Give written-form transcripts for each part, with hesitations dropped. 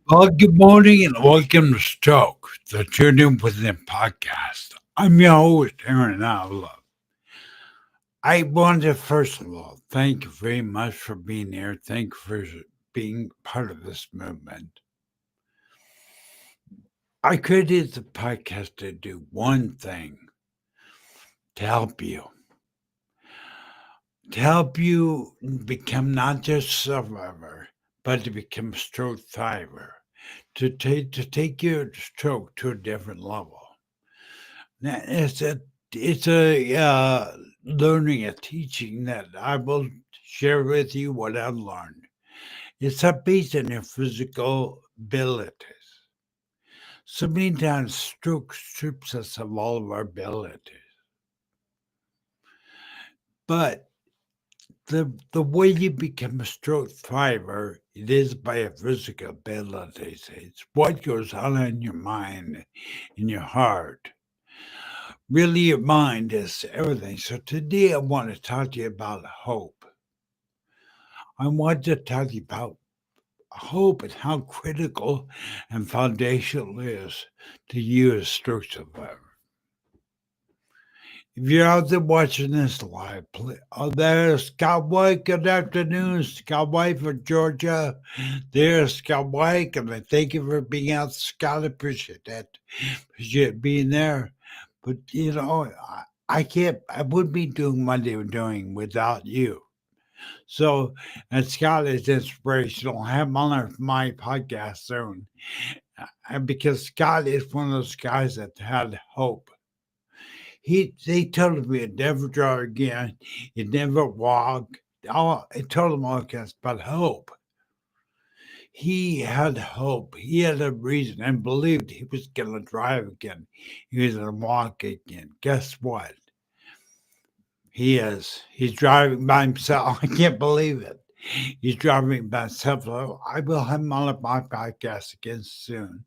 Well, good morning and welcome to Stoke, the Journey Within podcast. I'm your host, Aaron Avila. I want to, first of all, thank you very much for being here. Thank you for being part of this movement. I created the podcast to do one thing to help you, become not just a survivor, but to become a stroke thriver, to take your stroke to a different level. Now, it's a learning, a teaching that I will share with you what I've learned. It's a based on your physical abilities. So many times, stroke strips us of all of our abilities. But the way you become a stroke thriver, it is by your physical abilities. It's what goes on in your mind, in your heart. Really, your mind is everything. So today I want to talk to you about hope. I want to talk to you about hope and how critical and foundational it is to you as stroke survivor. If you're out there watching this live, there's Scott White. Good afternoon, Scott White from Georgia. There's Scott White, and I thank you for being out, Scott. I appreciate that. Appreciate being there. But I can't. I wouldn't be doing what I'm doing without you. So, and Scott is inspirational. I have him on my podcast soon, and because Scott is one of those guys that had hope. They told me it never draw again, it never walk. All I told him all kinds about hope. He had hope. He had a reason and believed he was gonna drive again. He was gonna walk again. Guess what? He is. He's driving by himself. I can't believe it. He's driving by himself. So I will have him on my podcast again soon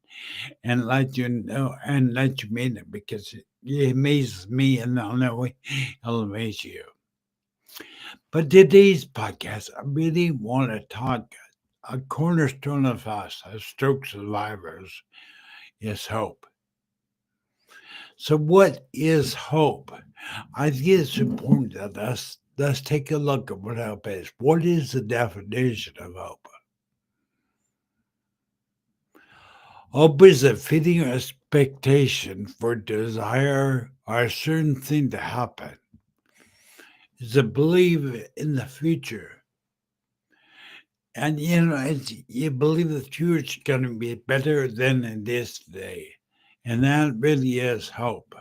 and let you know and let you meet him because it amazes me and I know he'll amaze you. But today's podcast, I really want to talk a cornerstone of us as stroke survivors is hope. So, what is hope? I think it's important that let's take a look at what hope is. What is the definition of hope? Hope is a fitting expectation for desire or a certain thing to happen. It's a belief in the future. And you believe the future is going to be better than it is today. And that really is hope.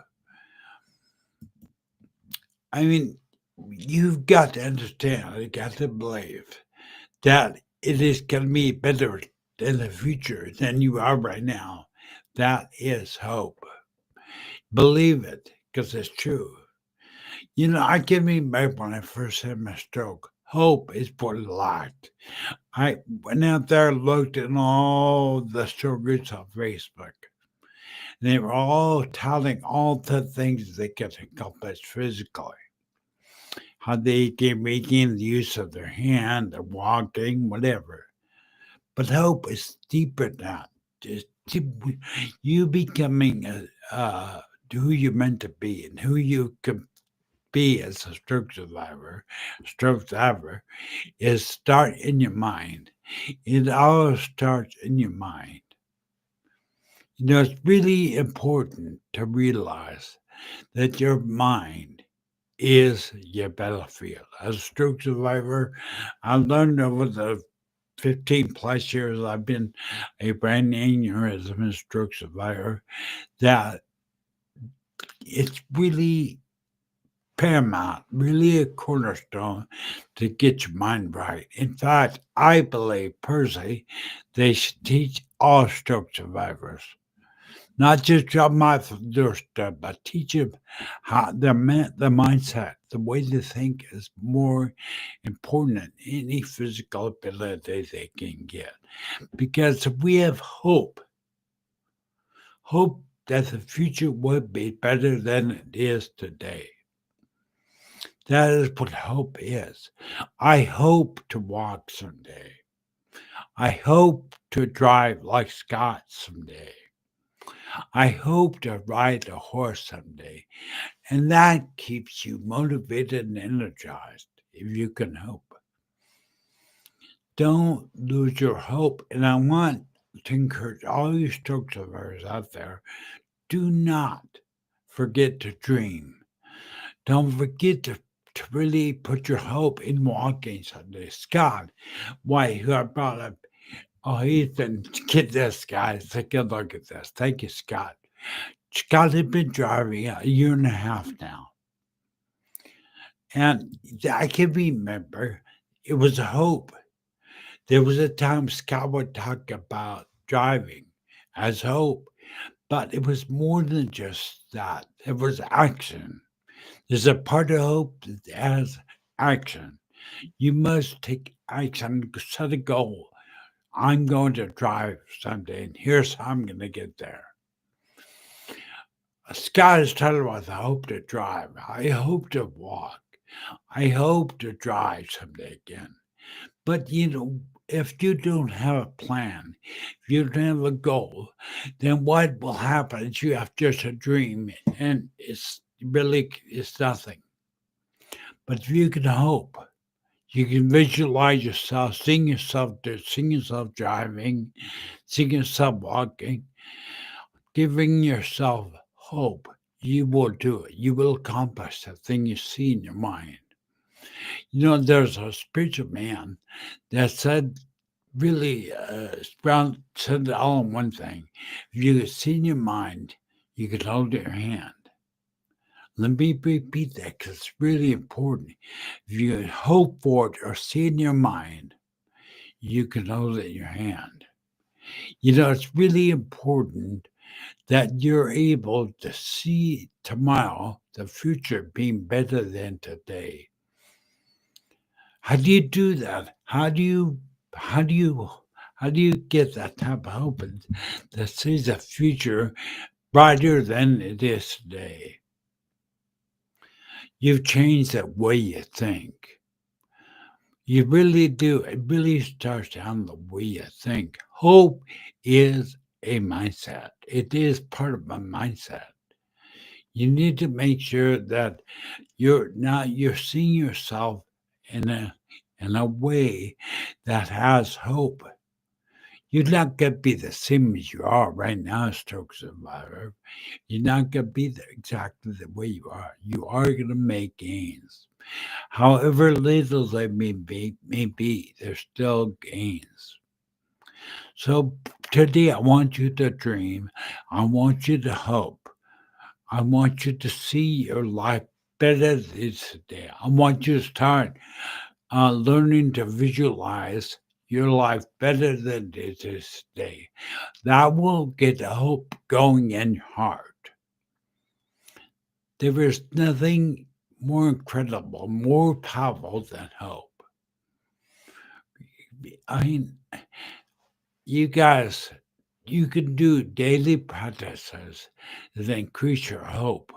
I mean, you've got to understand, you got to believe that it is going to be better in the future than you are right now. That is hope. Believe it because it's true. I can remember when I first had my stroke. Hope is what it lacked. I went out there, looked at all the stroke groups on Facebook. And they were all touting all the things they could accomplish physically. How they can regain the use of their hand, their walking, whatever. But hope is deeper than that. Just you becoming who you're meant to be and who you can be as a stroke survivor, is start in your mind. It all starts in your mind. It's really important to realize that your mind is your battlefield. As a stroke survivor, I learned over the 15 plus years I've been a brain aneurysm and stroke survivor that it's really paramount, really a cornerstone to get your mind right. In fact, I believe personally they should teach all stroke survivors, not just drop them off their stuff, but teach them how their mindset, the way they think is more important than any physical ability they can get. Because if we have hope that the future would be better than it is today. That is what hope is. I hope to walk someday. I hope to drive like Scott someday. I hope to ride a horse someday. And that keeps you motivated and energized if you can hope. Don't lose your hope. And I want to encourage all you stroke survivors out there, do not forget to dream. Don't forget to really put your hope in walking someday. Scott White, who I brought up, oh, he's been, get this, guys. Take a look at this. Thank you, Scott. Scott had been driving a year and a half now. And I can remember it was a hope. There was a time Scott would talk about driving as hope, but it was more than just that. It was action. There's a part of hope that has action. You must take action, set a goal. I'm going to drive someday, and here's how I'm going to get there. Scott is talking about the hope to drive. I hope to walk. I hope to drive someday again. But if you don't have a plan, if you don't have a goal, then what will happen is you have just a dream, and it's nothing. But if you can hope, you can visualize yourself, seeing yourself driving, seeing yourself walking, giving yourself hope. You will do it. You will accomplish the thing you see in your mind. There's a spiritual man that said, really, Brown said it all in one thing. If you could see in your mind, you could hold it in your hand. Let me repeat that because it's really important. If you could hope for it or see it in your mind, you can hold it in your hand. It's really important that you're able to see tomorrow, the future being better than today. How do you do that? How do you get that type of hope that sees a future brighter than it is today? You've changed the way you think. You really do. It really starts down the way you think. Hope is a mindset. It is part of a mindset. You need to make sure that you're seeing yourself in a way that has hope. You're not going to be the same as you are right now, stroke survivor. You're not going to be exactly the way you are. You are going to make gains. However little they may be, they're still gains. So today I want you to dream. I want you to hope. I want you to see your life better than it is today. I want you to start learning to visualize your life better than it is today. That will get the hope going in your heart. There is nothing more incredible, more powerful than hope. I mean, you guys, you can do daily practices that increase your hope.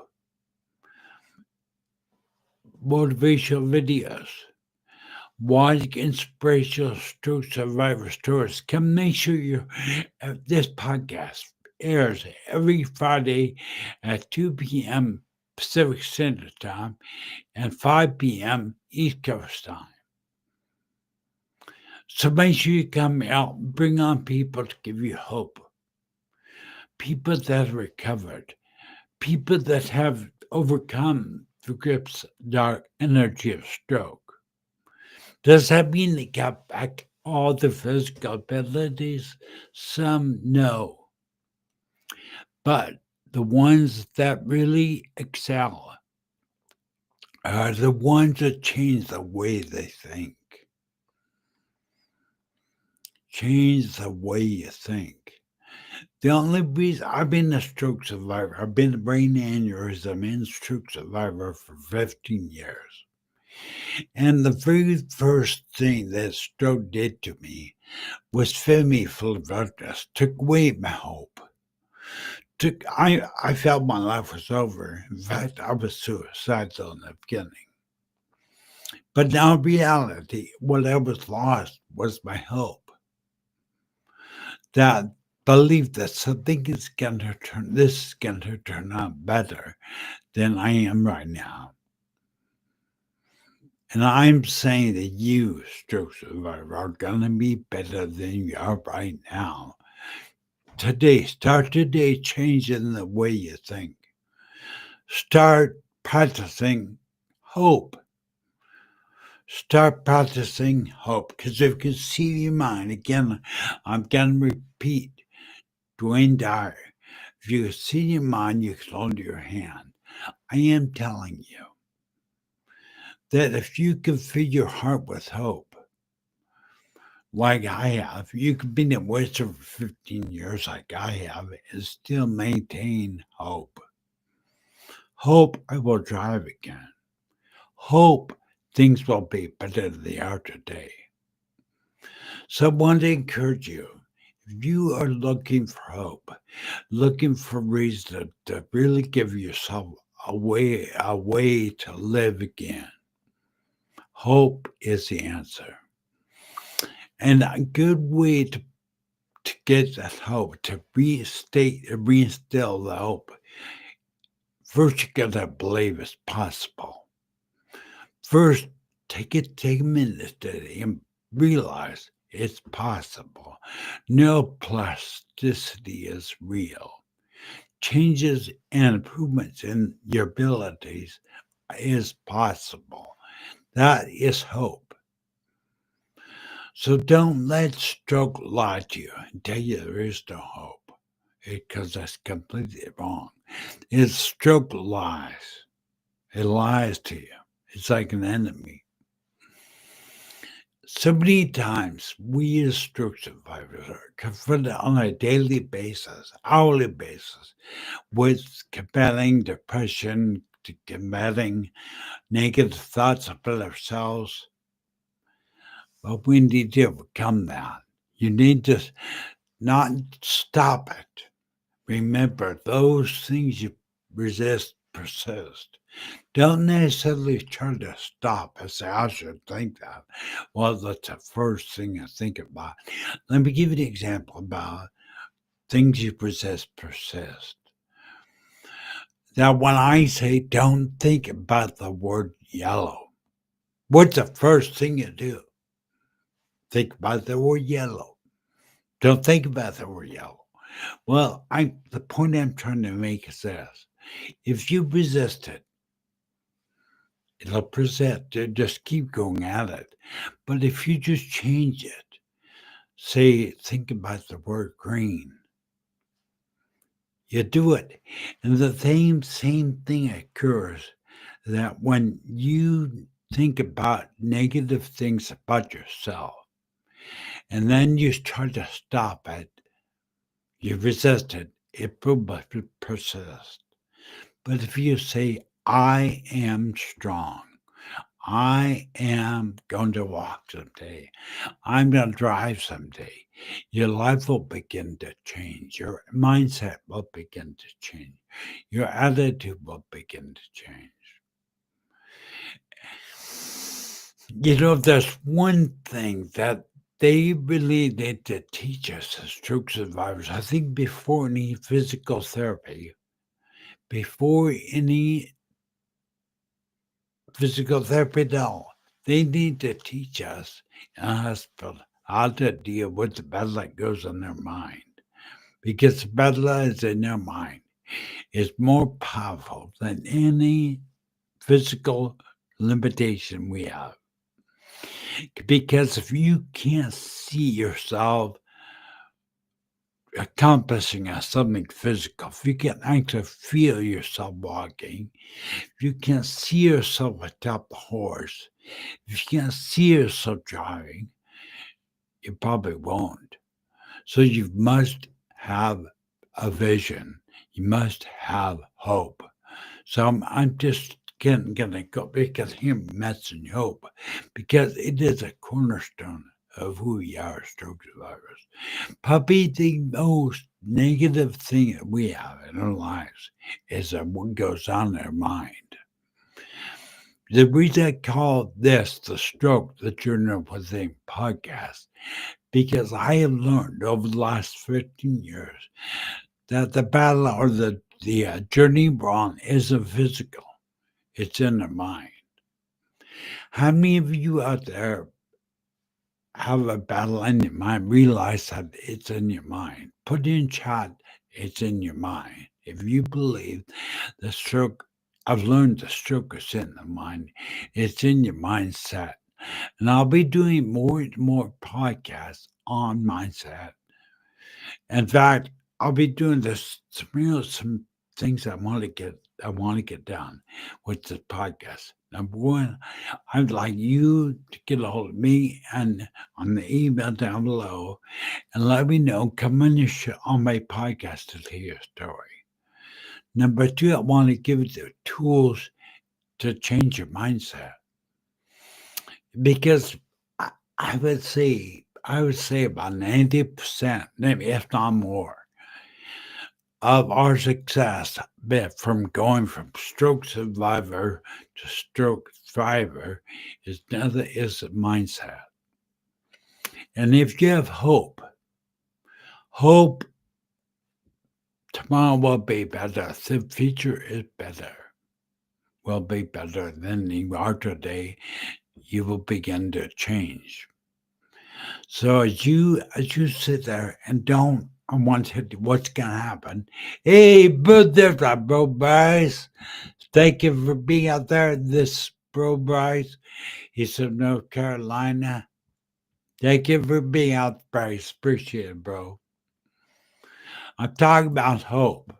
Motivational videos, watch inspirational stroke survivor stories. Come make sure this podcast airs every Friday at 2 p.m. Pacific Standard Time and 5 p.m. East Coast Time. So make sure you come out and bring on people to give you hope. People that have recovered. People that have overcome the grip's dark energy of stroke. Does that mean they got back all the physical abilities? Some no. But the ones that really excel are the ones that change the way they think. Change the way you think. The only reason I've been a stroke survivor, I've been a brain aneurysm and stroke survivor for 15 years. And the very first thing that stroke did to me was fill me full of darkness, took away my hope. I felt my life was over. In fact, I was suicidal in the beginning. But now reality, what I was lost was my hope. that belief that something is going to turn, this is going to turn out better than I am right now. And I'm saying that you, stroke survivor, are going to be better than you are right now. Today, start today changing the way you think. Start practicing hope. Start practicing hope. Because if you can see your mind, again, I'm going to repeat Dwayne Dyer. If you can see your mind, you can hold your hand. I am telling you that if you can fill your heart with hope, like I have, you could be in Western for 15 years like I have and still maintain hope. Hope I will drive again. Hope things will be better than they are today. So I want to encourage you, if you are looking for hope, looking for reason to really give yourself a way to live again, hope is the answer. And a good way to get that hope, to reinstill the hope, first you gotta believe it's possible. First, take a minute today and realize it's possible. Neuroplasticity is real. Changes and improvements in your abilities is possible. That is hope. So don't let stroke lie to you and tell you there is no hope, because that's completely wrong. It's stroke lies. It lies to you. It's like an enemy. So many times we as stroke survivors are confronted on a daily basis, hourly basis, with combating depression, to combating negative thoughts about ourselves. But we need to overcome that. You need to not stop it. Remember, those things you resist persist. Don't necessarily try to stop and say, I should think that. Well, that's the first thing I think about. Let me give you an example about things you resist persist. Now, when I say don't think about the word yellow, what's the first thing you do? Think about the word yellow. Don't think about the word yellow. Well, the point I'm trying to make is this. If you resist it, it'll persist. Just keep going at it. But if you just change it, say, think about the word green, you do it. And the same thing occurs, that when you think about negative things about yourself, and then you try to stop it, you resist it, it will persist. But if you say, I am strong, I am going to walk someday, I'm going to drive someday, your life will begin to change. Your mindset will begin to change. Your attitude will begin to change. There's one thing that they really need to teach us as stroke survivors. I think before any physical therapy, before any physical therapy at all, they need to teach us in a hospital how to deal with the battle that goes in their mind. Because the battle that is in their mind is more powerful than any physical limitation we have. Because if you can't see yourself accomplishing something physical, if you can't actually feel yourself walking, if you can't see yourself atop the horse, if you can't see yourself driving, you probably won't. So you must have a vision. You must have hope. So I'm just going to go because him messing hope, because it is a cornerstone of who we are as stroke survivors. Probably the most negative thing that we have in our lives is what goes on in our mind. The reason I call this the Stroke the Journey Within podcast, because I have learned over the last 15 years that the battle or the journey we're on isn't physical, it's in the mind. How many of you out there have a battle in your mind? Realize that it's in your mind. Put in chat, it's in your mind. If you believe the stroke, I've learned the stroke is in the mind, it's in your mindset. And I'll be doing more and more podcasts on mindset. In fact, I'll be doing this some things I want to get done with the podcast. Number one, I'd like you to get a hold of me and on the email down below and let me know. Come on on my podcast to hear your story. Number two, I want to give you the tools to change your mindset because I would say about 90%, maybe if not more, of our success from going from stroke survivor to stroke thriver is nothing is a mindset. And if you have hope tomorrow will be better, the future is better, will be better than you are today, you will begin to change. So as you sit there and don't want to what's gonna happen. Hey, bro, there's a bro Bryce. Thank you for being out there. This bro Bryce. He's from North Carolina. Thank you for being out, Bryce. Appreciate it, bro. I'm talking about hope.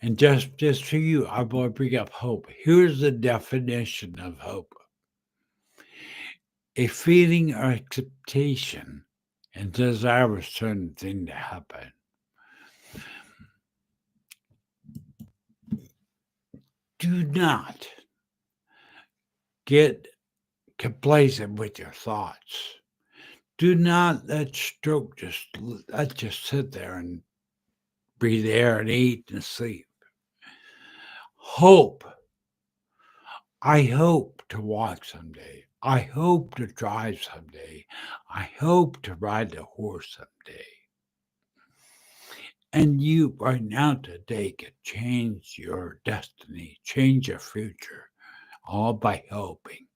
And just for you, I want to bring up hope. Here's the definition of hope. A feeling or expectation and desire of a certain thing to happen. Do not get complacent with your thoughts. Do not let stroke just sit there and breathe air and eat and sleep. Hope. I hope to walk someday. I hope to drive someday. I hope to ride a horse someday. And you right now today can change your destiny, change your future, all by hoping.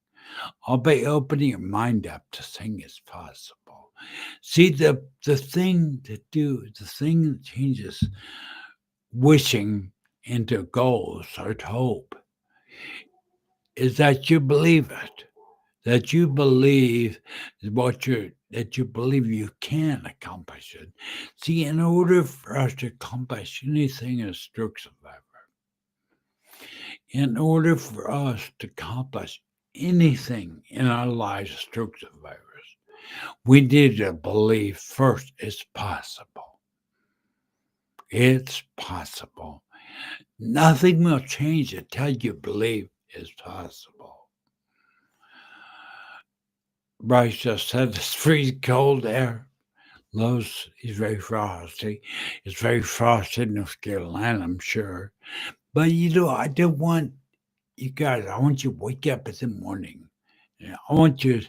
All by opening your mind up to think is possible. See, the thing to do, the thing that changes wishing into goals or hope is that you believe it. That you believe that you believe you can accomplish it. See, in order for us to accomplish anything as stroke survivor, in order for us to accomplish anything in our lives as stroke survivors, we need to believe first it's possible. It's possible. Nothing will change until you believe it's possible. Bryce just said it's freezing cold there. Lowe's is very frosty. It's very frosty in North Carolina, I'm sure. But I don't want you guys, I want you to wake up in the morning. I want you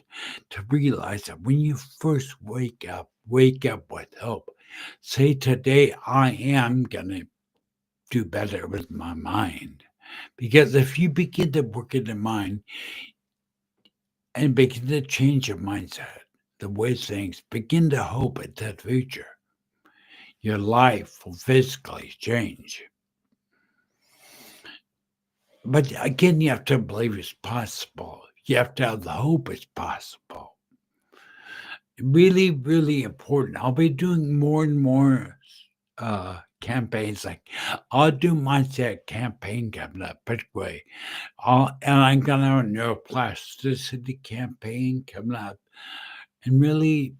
to realize that when you first wake up with hope. Say, today I am going to do better with my mind. Because if you begin to work in the mind and begin to change your mindset, the way things, begin to hope at that future, your life will physically change. But again, you have to believe it's possible. You have to have the hope it's possible. Really, really important. I'll be doing more and more campaigns. Like I'll do mindset campaign coming up, by the way. And I'm gonna have a neuroplasticity campaign coming up. And really,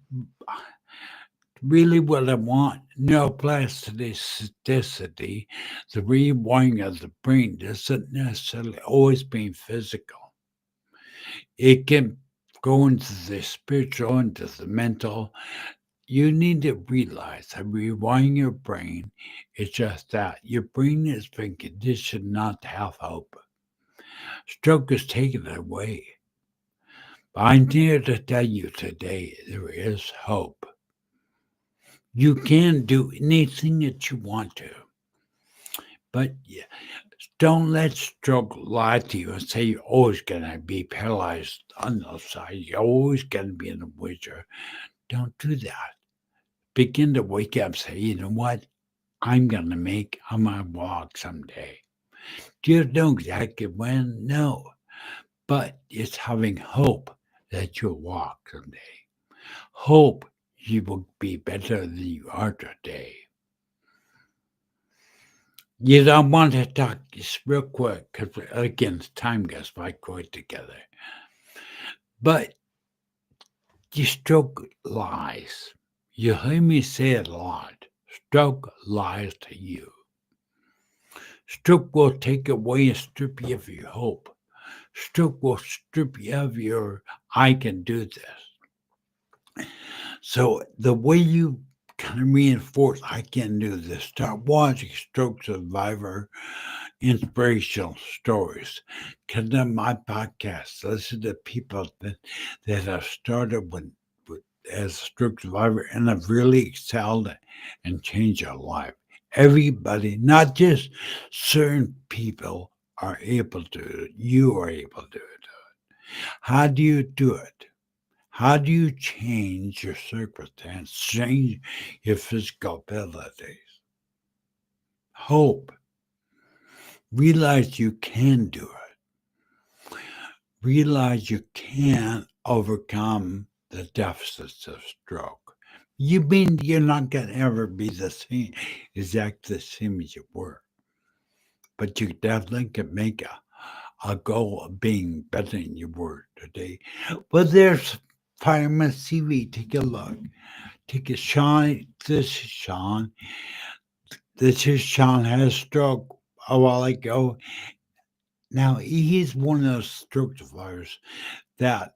really what I want, neuroplasticity, the rewiring of the brain doesn't necessarily always mean physical. It can go into the spiritual, into the mental. You need to realize that rewiring your brain is just that. Your brain has been conditioned not to have hope. Stroke is taken away. But I'm here to tell you today there is hope. You can do anything that you want to, but don't let stroke lie to you and say you're always going to be paralyzed on the side. You're always going to be in a wheelchair. Don't do that. Begin to wake up and say, you know what? I'm going to walk someday. Do you know exactly when? No. But it's having hope that you'll walk someday. Hope you will be better than you are today. You know, I want to talk just real quick because, again, time goes by quick together. But you stroke lies. You hear me say it a lot. Stroke lies to you. Stroke will take away and strip you of your hope. Stroke will strip you of your, I can do this. So the way you kind of reinforce, I can do this, start watching Stroke Survivor inspirational stories. Come to my podcast, listen to people that have started with as a stroke survivor and have really excelled and changed their life. Everybody, not just certain people, are able to do it. You are able to do it. How do you do it? How do you change your circumstance, change your physical abilities? Hope. Realize you can do it. Realize you can overcome the deficits of stroke. You mean you're not going to ever be the same, exactly the same as you were. But you definitely can make a goal of being better than you were today. Well, there's Fireman CV. Take a look. Take a Sean. This is Sean. This is Sean had a stroke a while ago. Now he's one of those stroke survivors that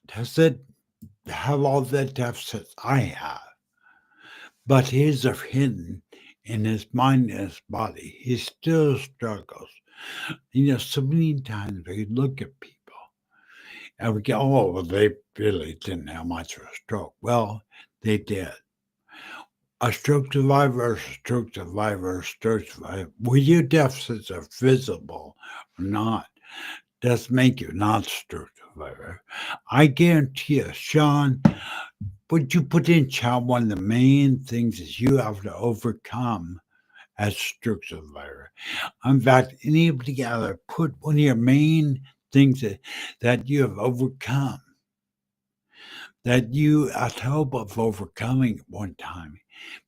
doesn't have all the deficits I have, but his are hidden in his mind and his body. He still struggles. You know, so many times we look at people and we go, "Oh, well, they really didn't have much of a stroke." Well, they did. A stroke survivor, a stroke survivor, a stroke survivor. Whether your deficits are visible or not, does make you not a stroke survivor. I guarantee you, Sean, what you put in chat, one of the main things is you have to overcome as a stroke survivor. In fact, anybody together, put one of your main things that you have overcome, that you had hope of overcoming at one time.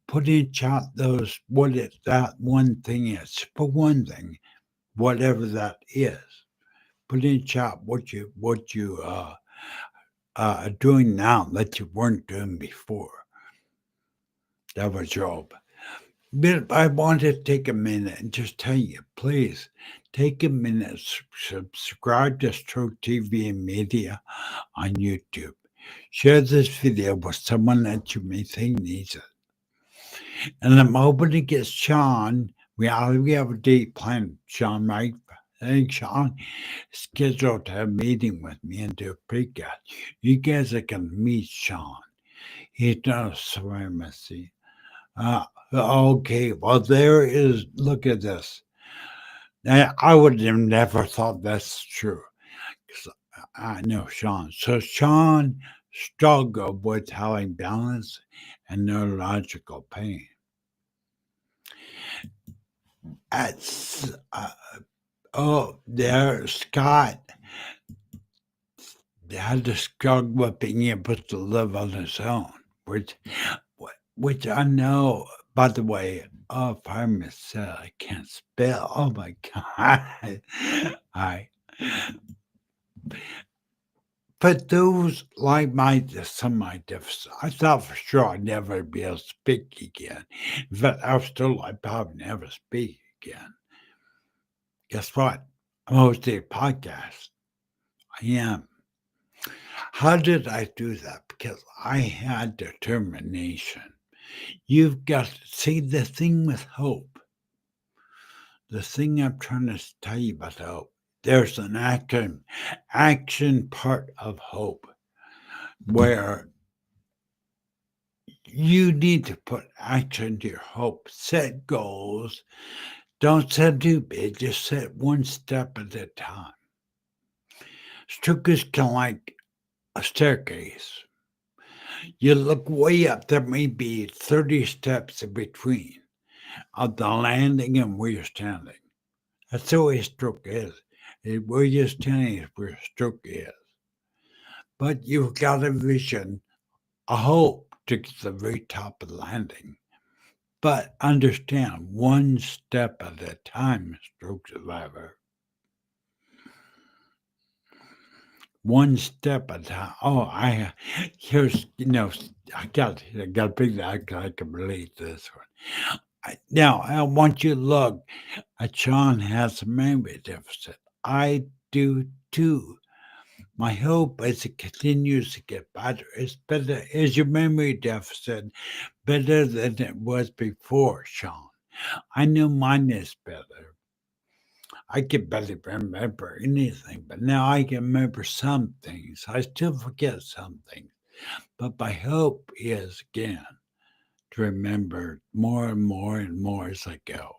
Put in chat those what it, that one thing is. Put one thing, whatever that is. Put in chat what you are doing now that you weren't doing before. That was your hope. But I want to take a minute and just tell you, please take a minute, subscribe to Stroke TV and Media on YouTube. Share this video with someone that you may think needs it. And I'm hoping to get Sean. We already have a date planned, Sean, right? I think Sean is scheduled to have a meeting with me and do a podcast. You guys are going to meet Sean. He's not a pharmacy. Okay, well, there is, look at this. I would have never thought that's true. 'Cause I know Sean. So Sean struggled with having balance and neurological pain. At, there, Scott had to struggle with being able to live on his own, which I know. By the way, Fireman said I can't spell. Oh my god! I. But those like some of my deficits, I thought for sure I'd never be able to speak again. In fact, I was still I'd probably never speak again. Guess what? I'm hosting a podcast. I am. How did I do that? Because I had determination. You've got to see the thing with hope. The thing I'm trying to tell you about hope. there's an action part of hope where you need to put action to your hope. Set goals. Don't set too big, just set one step at a time. Stroke is kind of like a staircase. You look way up, there may be 30 steps in between of the landing and where you're standing. That's the way stroke is. Where you're standing is where stroke is. But you've got a vision, a hope to get to the very top of the landing. But understand, one step at a time, stroke survivor. One step at a time. Here's, I got to that I can relate to this one. Now, I want you to look at Sean has a memory deficit. I do too. My hope is it continues to get better. It's better. Is your memory deficit better than it was before, Sean? I know mine is better. I can barely remember anything, but now I can remember some things. I still forget some things. But my hope is, again, to remember more and more and more as I go.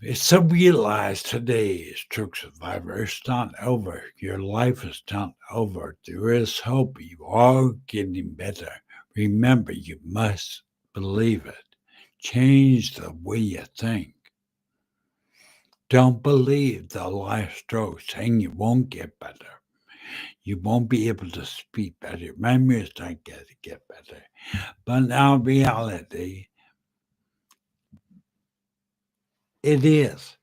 It's so realized today, stroke survivor, it's not over. Your life is not over. There is hope. You are getting better. Remember, you must believe it. Change the way you think. Don't believe the life stroke saying you won't get better. You won't be able to speak better. Your memory is not going to get better. But now, reality, it is.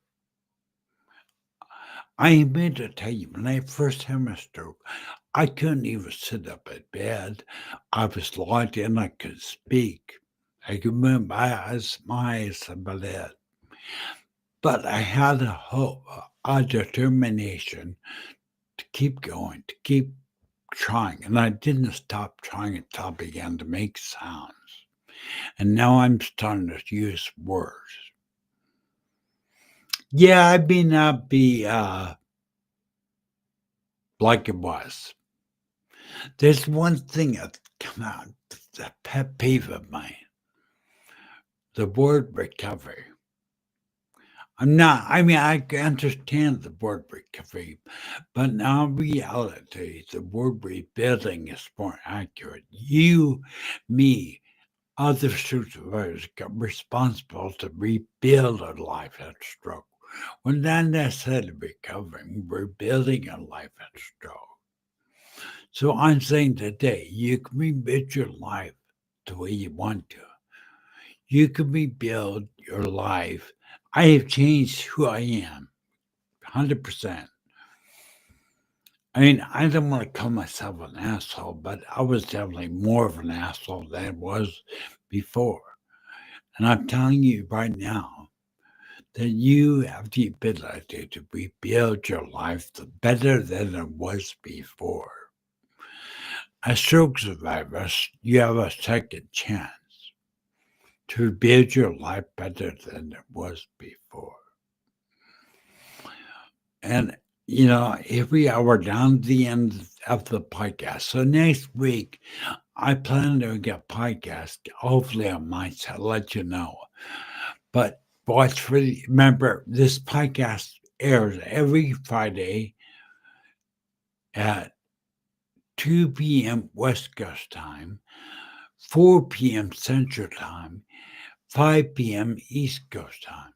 I meant to tell you, when I first had my stroke, I couldn't even sit up in bed. I was locked in. I could speak. I could move my eyes about it. But I had a hope, a determination to keep going, to keep trying. And I didn't stop trying until I began to make sounds. And now I'm starting to use words. Yeah, I may not be like it was. There's one thing that come out, a pet peeve of mine. The word recovery. I can understand the word recovery, but now reality, the word rebuilding is more accurate. You, me, other survivors got responsible to rebuild a life at stroke. We're not necessarily recovering, we're building a life at stroke. So I'm saying today, you can rebuild your life the way you want to. You can rebuild your life. I have changed who I am, 100%. I don't want to call myself an asshole, but I was definitely more of an asshole than I was before. And I'm telling you right now that you have the ability to rebuild your life better than it was before. As stroke survivors, you have a second chance to rebuild your life better than it was before. And, here we are, we're down to the end of the podcast. So next week, I plan to get a podcast. Hopefully, I might let you know. But remember, this podcast airs every Friday at 2 p.m. West Coast time, 4 p.m. Central time, 5 p.m. East Coast time.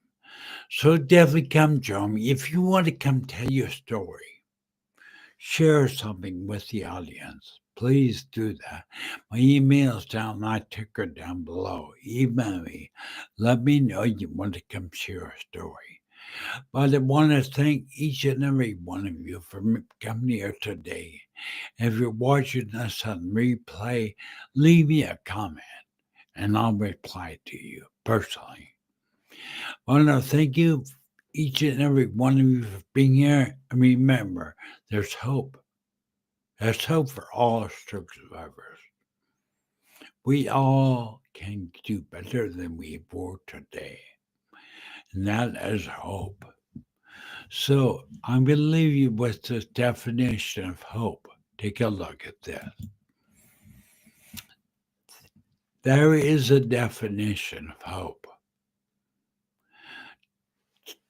So definitely come join me. If you want to come tell your story, share something with the audience, please do that. My email is down, my ticker down below. Email me. Let me know you want to come share a story. But I want to thank each and every one of you for coming here today. If you're watching this on replay, leave me a comment and I'll reply to you personally. I want to thank you, each and every one of you, for being here. And remember, there's hope. There's hope for all stroke survivors. We all can do better than we were today. And that is hope. So I'm going to leave you with the definition of hope. Take a look at this. There is a definition of hope.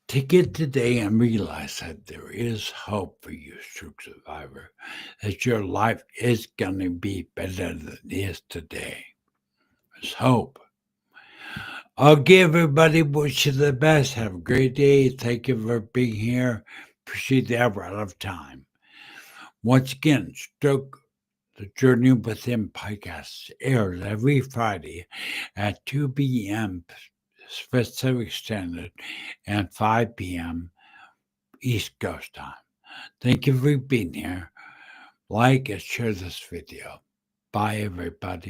Take it today and realize that there is hope for you, stroke survivor, that your life is going to be better than it is today. There's hope. Okay, everybody, wish you the best. Have a great day. Thank you for being here. Appreciate that. We're out of time. Once again, Stroke the Journey Within podcast airs every Friday at 2 p.m. Pacific Standard and 5 p.m. East Coast time. Thank you for being here. Like and share this video. Bye, everybody.